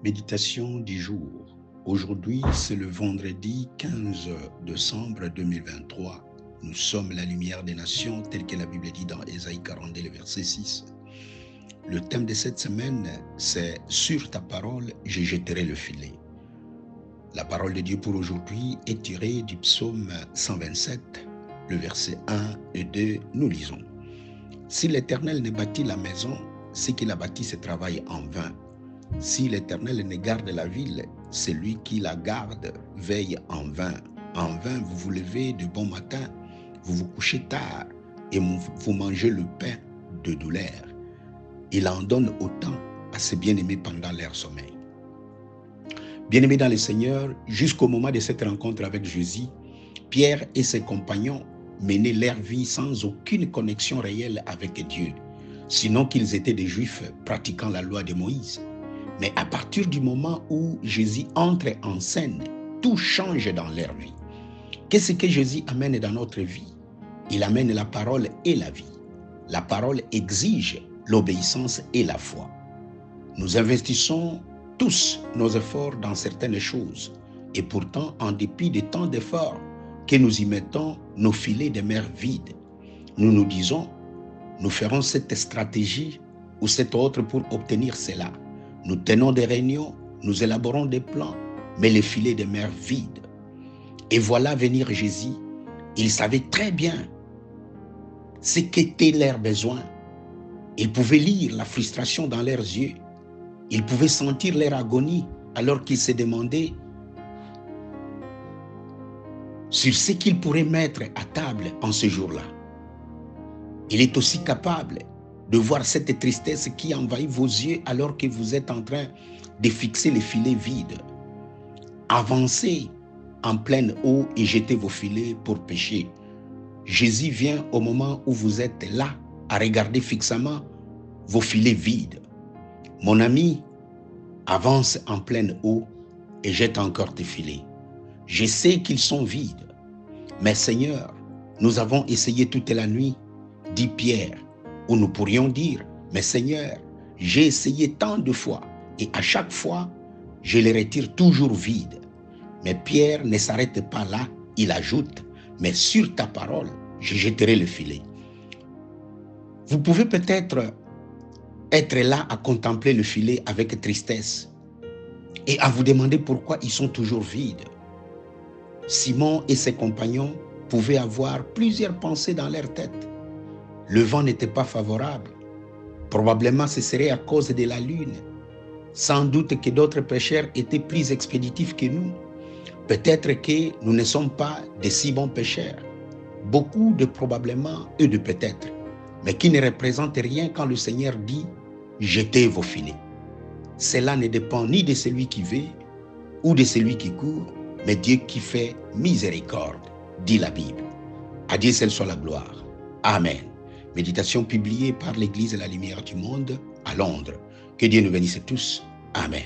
Méditation du jour. Aujourd'hui, c'est le vendredi 15 décembre 2023. Nous sommes la lumière des nations, tel que la Bible dit dans Ésaïe 42, le verset 6. Le thème de cette semaine, c'est « Sur ta parole, je jetterai le filet ». La parole de Dieu pour aujourd'hui est tirée du psaume 127, le verset 1 et 2, nous lisons. « Si l'Éternel ne bâtit la maison, ce qu'il a bâti se travaille en vain. Si l'Éternel ne garde la ville, celui qui la garde veille en vain. En vain, vous vous levez de bon matin, vous vous couchez tard et vous mangez le pain de douleur. Il en donne autant à ses bien-aimés pendant leur sommeil. » Bien-aimés dans le Seigneur, jusqu'au moment de cette rencontre avec Jésus, Pierre et ses compagnons menaient leur vie sans aucune connexion réelle avec Dieu, sinon qu'ils étaient des Juifs pratiquant la loi de Moïse. Mais à partir du moment où Jésus entre en scène, tout change dans leur vie. Qu'est-ce que Jésus amène dans notre vie? Il amène la parole et la vie. La parole exige l'obéissance et la foi. Nous investissons tous nos efforts dans certaines choses. Et pourtant, en dépit de tant d'efforts que nous y mettons, nos filets demeurent vides. Nous nous disons, nous ferons cette stratégie ou cette autre pour obtenir cela. Nous tenons des réunions, nous élaborons des plans, mais les filets demeurent vides. Et voilà venir Jésus. Il savait très bien ce qu'étaient leurs besoins. Il pouvait lire la frustration dans leurs yeux. Il pouvait sentir leur agonie alors qu'ils se demandaient sur ce qu'ils pourraient mettre à table en ce jour-là. Il est aussi capable de voir cette tristesse qui envahit vos yeux alors que vous êtes en train de fixer les filets vides. Avancez en pleine eau et jetez vos filets pour pêcher. Jésus vient au moment où vous êtes là à regarder fixement vos filets vides. Mon ami, avance en pleine eau et jette encore tes filets. Je sais qu'ils sont vides, mais Seigneur, nous avons essayé toute la nuit, dit Pierre, où nous pourrions dire, mais Seigneur, j'ai essayé tant de fois et à chaque fois, je les retire toujours vides. Mais Pierre ne s'arrête pas là, il ajoute, mais sur ta parole, je jetterai le filet. Vous pouvez peut-être être là à contempler le filet avec tristesse et à vous demander pourquoi ils sont toujours vides. Simon et ses compagnons pouvaient avoir plusieurs pensées dans leur tête. Le vent n'était pas favorable. Probablement ce serait à cause de la lune. Sans doute que d'autres pêcheurs étaient plus expéditifs que nous. Peut-être que nous ne sommes pas de si bons pêcheurs. Beaucoup de probablement et de peut-être, mais qui ne représentent rien quand le Seigneur dit « jetez vos filets ». Cela ne dépend ni de celui qui veut ou de celui qui court, mais Dieu qui fait miséricorde, dit la Bible. À Dieu seul soit la gloire. Amen. Méditation publiée par l'Église de la Lumière du Monde à Londres. Que Dieu nous bénisse tous. Amen.